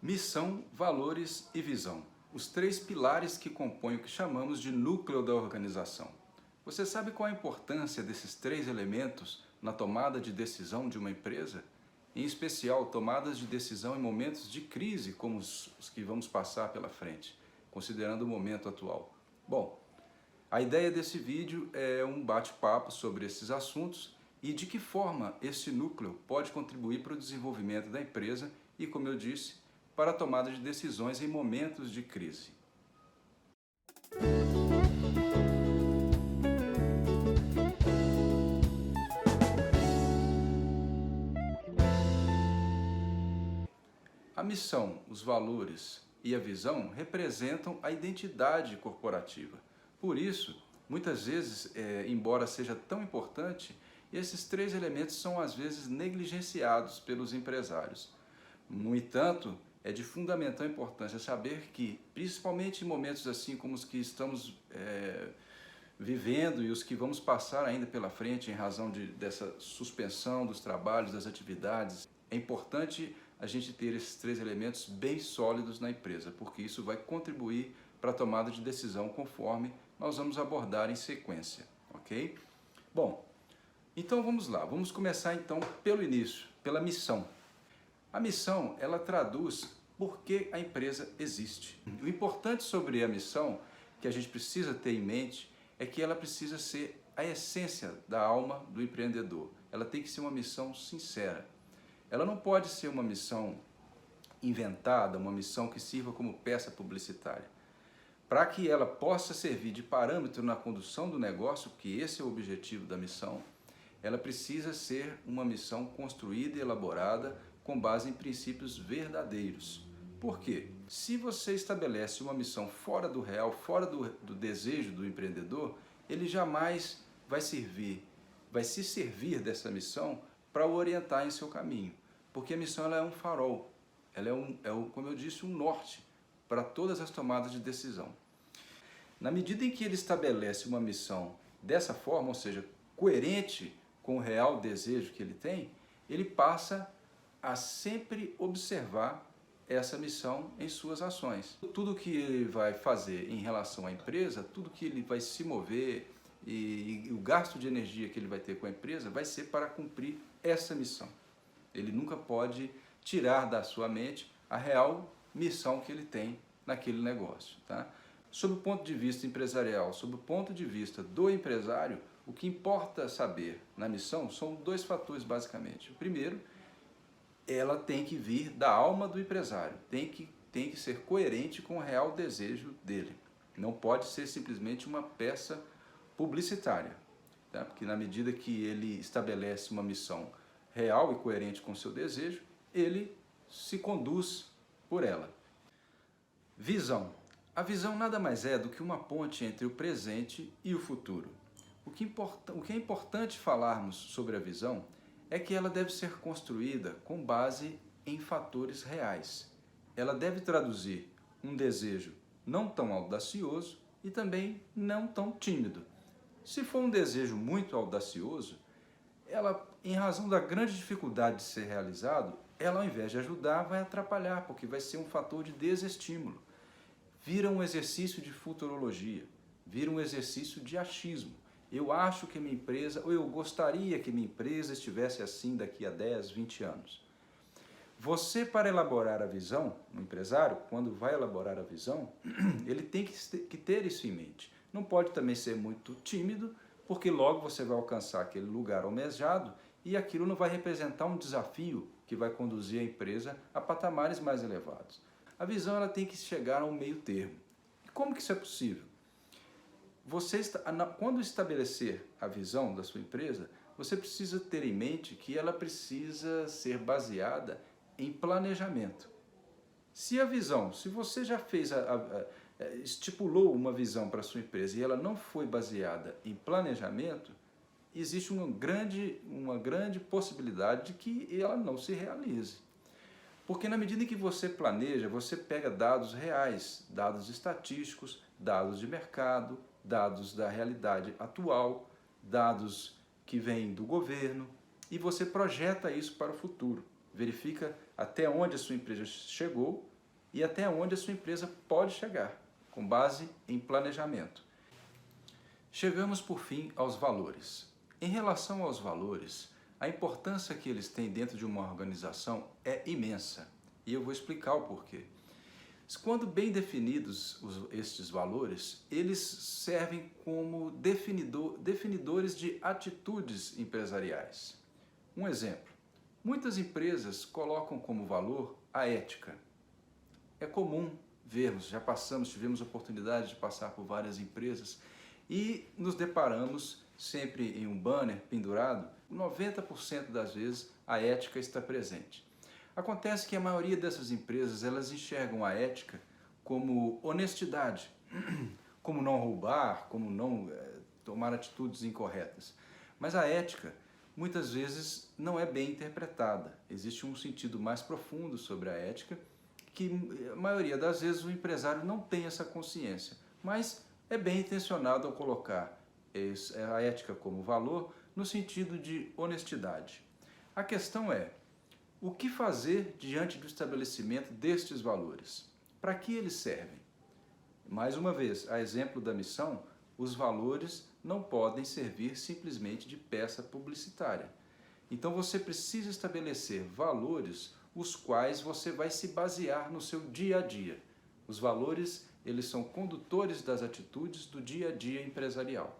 Missão, valores e visão. Os três pilares que compõem o que chamamos de núcleo da organização. Você sabe qual a importância desses três elementos na tomada de decisão de uma empresa? Em especial, tomadas de decisão em momentos de crise, como os que vamos passar pela frente, considerando o momento atual. Bom, a ideia desse vídeo é um bate-papo sobre esses assuntos e de que forma esse núcleo pode contribuir para o desenvolvimento da empresa e, como eu disse, para a tomada de decisões em momentos de crise. A missão, os valores e a visão representam a identidade corporativa. Por isso, muitas vezes, embora seja tão importante, esses três elementos são às vezes negligenciados pelos empresários. No entanto, é de fundamental importância saber que, principalmente em momentos assim como os que estamos vivendo e os que vamos passar ainda pela frente em razão dessa suspensão dos trabalhos, das atividades, é importante a gente ter esses três elementos bem sólidos na empresa, porque isso vai contribuir para a tomada de decisão conforme nós vamos abordar em sequência, ok? Bom, então vamos lá, vamos começar então pelo início, pela missão. A missão, ela traduz por que a empresa existe. O importante sobre a missão, que a gente precisa ter em mente, é que ela precisa ser a essência da alma do empreendedor. Ela tem que ser uma missão sincera. Ela não pode ser uma missão inventada, uma missão que sirva como peça publicitária. Para que ela possa servir de parâmetro na condução do negócio, que esse é o objetivo da missão, ela precisa ser uma missão construída e elaborada com base em princípios verdadeiros. Por quê? Se você estabelece uma missão fora do real, fora do desejo do empreendedor, ele jamais vai se servir dessa missão para o orientar em seu caminho. Porque a missão ela é um farol, ela como eu disse, um norte para todas as tomadas de decisão. Na medida em que ele estabelece uma missão dessa forma, ou seja, coerente com o real desejo que ele tem, ele passa a sempre observar essa missão em suas ações. Tudo que ele vai fazer em relação à empresa, tudo que ele vai se mover e o gasto de energia que ele vai ter com a empresa vai ser para cumprir essa missão. Ele nunca pode tirar da sua mente a real missão que ele tem naquele negócio, tá? Sob o ponto de vista empresarial, sob o ponto de vista do empresário, o que importa saber na missão são dois fatores basicamente. O primeiro, ela tem que vir da alma do empresário, tem que ser coerente com o real desejo dele. Não pode ser simplesmente uma peça publicitária, tá? Porque na medida que ele estabelece uma missão real e coerente com o seu desejo, ele se conduz por ela. Visão. A visão nada mais é do que uma ponte entre o presente e o futuro. O que é importante falarmos sobre a visão é que ela deve ser construída com base em fatores reais. Ela deve traduzir um desejo não tão audacioso e também não tão tímido. Se for um desejo muito audacioso, ela, em razão da grande dificuldade de ser realizado, ela, ao invés de ajudar, vai atrapalhar, porque vai ser um fator de desestímulo. Vira um exercício de futurologia, vira um exercício de achismo. Eu acho que minha empresa, ou eu gostaria que minha empresa estivesse assim daqui a 10, 20 anos. Você, para elaborar a visão, o empresário, quando vai elaborar a visão, ele tem que ter isso em mente. Não pode também ser muito tímido, porque logo você vai alcançar aquele lugar almejado e aquilo não vai representar um desafio que vai conduzir a empresa a patamares mais elevados. A visão ela tem que chegar a um meio termo. E como que isso é possível? Quando estabelecer a visão da sua empresa, você precisa ter em mente que ela precisa ser baseada em planejamento. Se você já estipulou uma visão para a sua empresa e ela não foi baseada em planejamento, existe uma grande possibilidade de que ela não se realize. Porque na medida em que você planeja, você pega dados reais, dados estatísticos, dados de mercado, dados da realidade atual, dados que vêm do governo, e você projeta isso para o futuro. Verifica até onde a sua empresa chegou e até onde a sua empresa pode chegar, com base em planejamento. Chegamos por fim aos valores. Em relação aos valores, a importância que eles têm dentro de uma organização é imensa, e eu vou explicar o porquê. Quando bem definidos estes valores, eles servem como definidores de atitudes empresariais. Um exemplo, muitas empresas colocam como valor a ética. É comum vermos, tivemos oportunidade de passar por várias empresas e nos deparamos sempre em um banner pendurado, 90% das vezes a ética está presente. Acontece que a maioria dessas empresas, elas enxergam a ética como honestidade, como não roubar, como não tomar atitudes incorretas. Mas a ética, muitas vezes, não é bem interpretada. Existe um sentido mais profundo sobre a ética, que a maioria das vezes o empresário não tem essa consciência, mas é bem intencionado ao colocar a ética como valor no sentido de honestidade. A questão é, o que fazer diante do estabelecimento destes valores? Para que eles servem? Mais uma vez, a exemplo da missão, os valores não podem servir simplesmente de peça publicitária. Então você precisa estabelecer valores os quais você vai se basear no seu dia a dia. Os valores, eles são condutores das atitudes do dia a dia empresarial.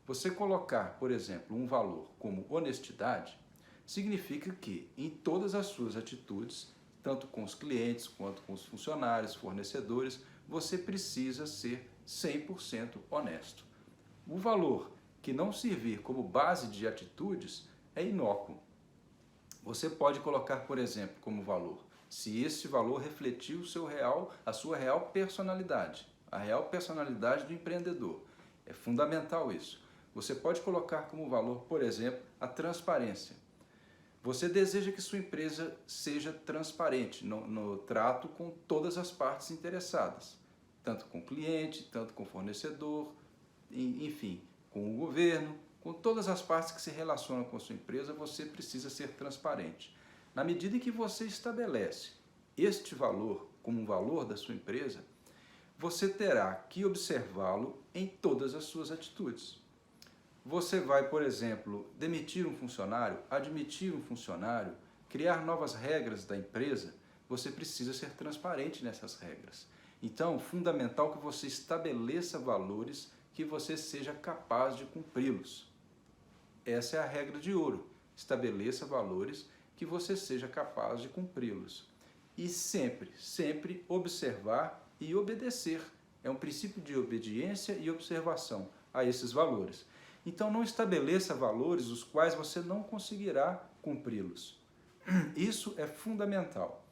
Você colocar, por exemplo, um valor como honestidade, significa que em todas as suas atitudes, tanto com os clientes quanto com os funcionários, fornecedores, você precisa ser 100% honesto. O valor que não servir como base de atitudes é inócuo. Você pode colocar, por exemplo, como valor, se esse valor refletir a sua real personalidade, a real personalidade do empreendedor. É fundamental isso. Você pode colocar como valor, por exemplo, a transparência. Você deseja que sua empresa seja transparente no trato com todas as partes interessadas, tanto com o cliente, tanto com o fornecedor, enfim, com o governo, com todas as partes que se relacionam com a sua empresa, você precisa ser transparente. Na medida em que você estabelece este valor como um valor da sua empresa, você terá que observá-lo em todas as suas atitudes. Você vai, por exemplo, demitir um funcionário, admitir um funcionário, criar novas regras da empresa, você precisa ser transparente nessas regras. Então, fundamental que você estabeleça valores que você seja capaz de cumpri-los. Essa é a regra de ouro. Estabeleça valores que você seja capaz de cumpri-los. E sempre observar e obedecer. É um princípio de obediência e observação a esses valores. Então não estabeleça valores os quais você não conseguirá cumpri-los. Isso é fundamental.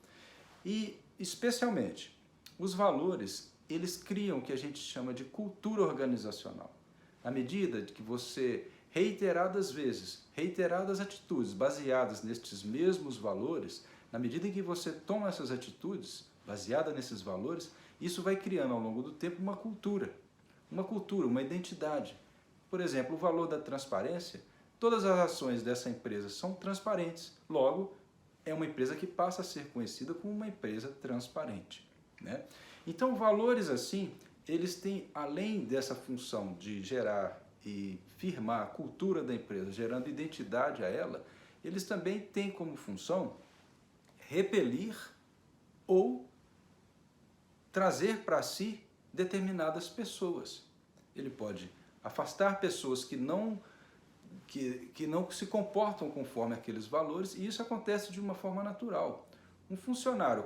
E, especialmente, os valores, eles criam o que a gente chama de cultura organizacional. À medida que você, reiteradas vezes, reiteradas atitudes baseadas nestes mesmos valores, na medida em que você toma essas atitudes baseadas nesses valores, isso vai criando ao longo do tempo uma cultura, uma identidade. Por exemplo, o valor da transparência, todas as ações dessa empresa são transparentes, logo, é uma empresa que passa a ser conhecida como uma empresa transparente, né? Então, valores assim, eles têm, além dessa função de gerar e firmar a cultura da empresa, gerando identidade a ela, eles também têm como função repelir ou trazer para si determinadas pessoas. Ele pode afastar pessoas que não se comportam conforme aqueles valores, e isso acontece de uma forma natural. Um funcionário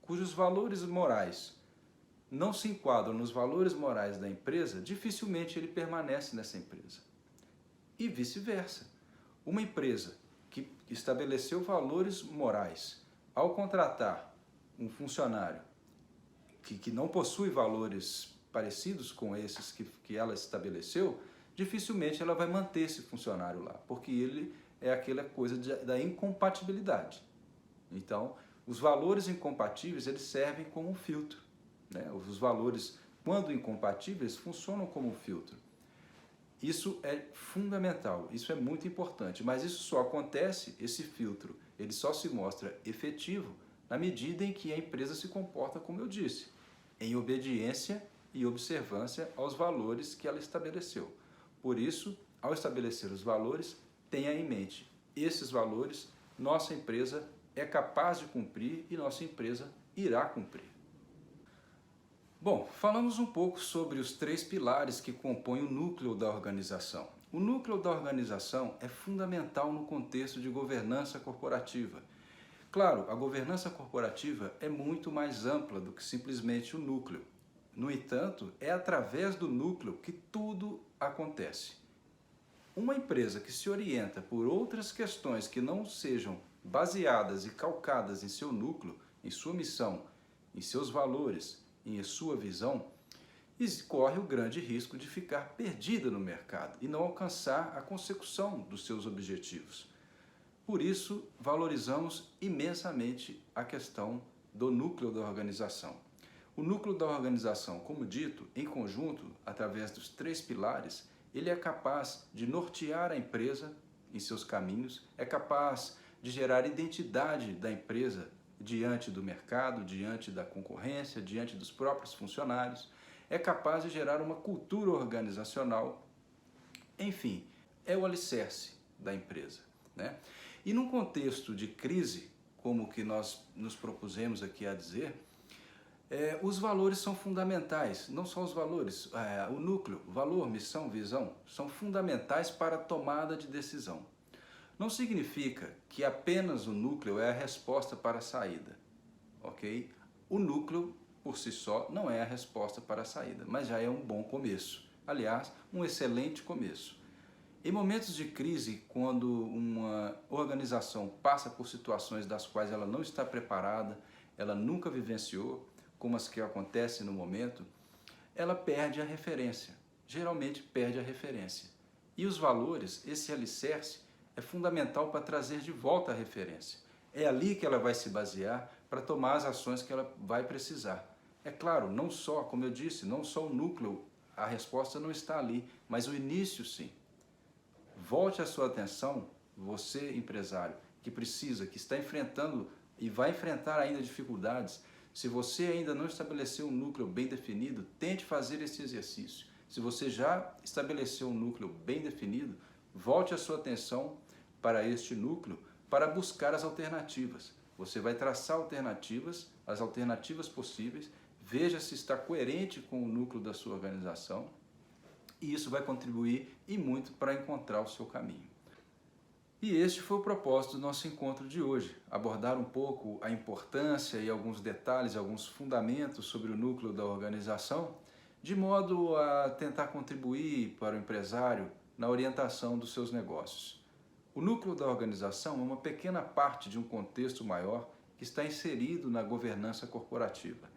cujos valores morais não se enquadram nos valores morais da empresa, dificilmente ele permanece nessa empresa. E vice-versa. Uma empresa que estabeleceu valores morais, ao contratar um funcionário que não possui valores parecidos com esses que ela estabeleceu, dificilmente ela vai manter esse funcionário lá, porque ele é aquela coisa da incompatibilidade. Então, os valores incompatíveis, eles servem como um filtro, né? Os valores, quando incompatíveis, funcionam como um filtro. Isso é fundamental, isso é muito importante, mas isso só acontece, esse filtro, ele só se mostra efetivo na medida em que a empresa se comporta como eu disse, em obediência e observância aos valores que ela estabeleceu. Por isso, ao estabelecer os valores, tenha em mente, esses valores nossa empresa é capaz de cumprir e nossa empresa irá cumprir. Bom, falamos um pouco sobre os 3 pilares que compõem o núcleo da organização. O núcleo da organização é fundamental no contexto de governança corporativa. Claro, a governança corporativa é muito mais ampla do que simplesmente o núcleo. No entanto, é através do núcleo que tudo acontece. Uma empresa que se orienta por outras questões que não sejam baseadas e calcadas em seu núcleo, em sua missão, em seus valores, em sua visão, corre o grande risco de ficar perdida no mercado e não alcançar a consecução dos seus objetivos. Por isso, valorizamos imensamente a questão do núcleo da organização. O núcleo da organização, como dito, em conjunto, através dos 3 pilares, ele é capaz de nortear a empresa em seus caminhos, é capaz de gerar identidade da empresa diante do mercado, diante da concorrência, diante dos próprios funcionários, é capaz de gerar uma cultura organizacional, enfim, é o alicerce da empresa, né? E num contexto de crise, como o que nós nos propusemos aqui a dizer, os valores são fundamentais, não só os valores, o núcleo, valor, missão, visão, são fundamentais para a tomada de decisão. Não significa que apenas o núcleo é a resposta para a saída, ok? O núcleo, por si só, não é a resposta para a saída, mas já é um bom começo. Aliás, um excelente começo. Em momentos de crise, quando uma organização passa por situações das quais ela não está preparada, ela nunca vivenciou, como as que acontecem no momento, ela perde a referência, geralmente perde a referência. E os valores, esse alicerce, é fundamental para trazer de volta a referência. É ali que ela vai se basear para tomar as ações que ela vai precisar. É claro, não só, como eu disse, não só o núcleo, a resposta não está ali, mas o início sim. Volte a sua atenção, você empresário, que precisa, que está enfrentando e vai enfrentar ainda dificuldades. Se você ainda não estabeleceu um núcleo bem definido, tente fazer esse exercício. Se você já estabeleceu um núcleo bem definido, volte a sua atenção para este núcleo para buscar as alternativas. Você vai traçar alternativas, as alternativas possíveis, veja se está coerente com o núcleo da sua organização e isso vai contribuir e muito para encontrar o seu caminho. E este foi o propósito do nosso encontro de hoje, abordar um pouco a importância e alguns detalhes, alguns fundamentos sobre o núcleo da organização, de modo a tentar contribuir para o empresário na orientação dos seus negócios. O núcleo da organização é uma pequena parte de um contexto maior que está inserido na governança corporativa.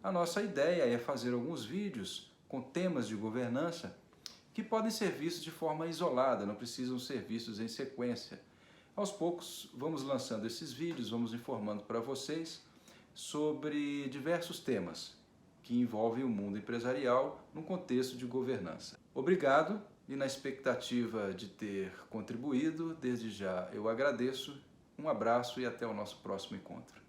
A nossa ideia é fazer alguns vídeos com temas de governança que podem ser vistos de forma isolada, não precisam ser vistos em sequência. Aos poucos vamos lançando esses vídeos, vamos informando para vocês sobre diversos temas que envolvem o mundo empresarial no contexto de governança. Obrigado e na expectativa de ter contribuído, desde já eu agradeço, um abraço e até o nosso próximo encontro.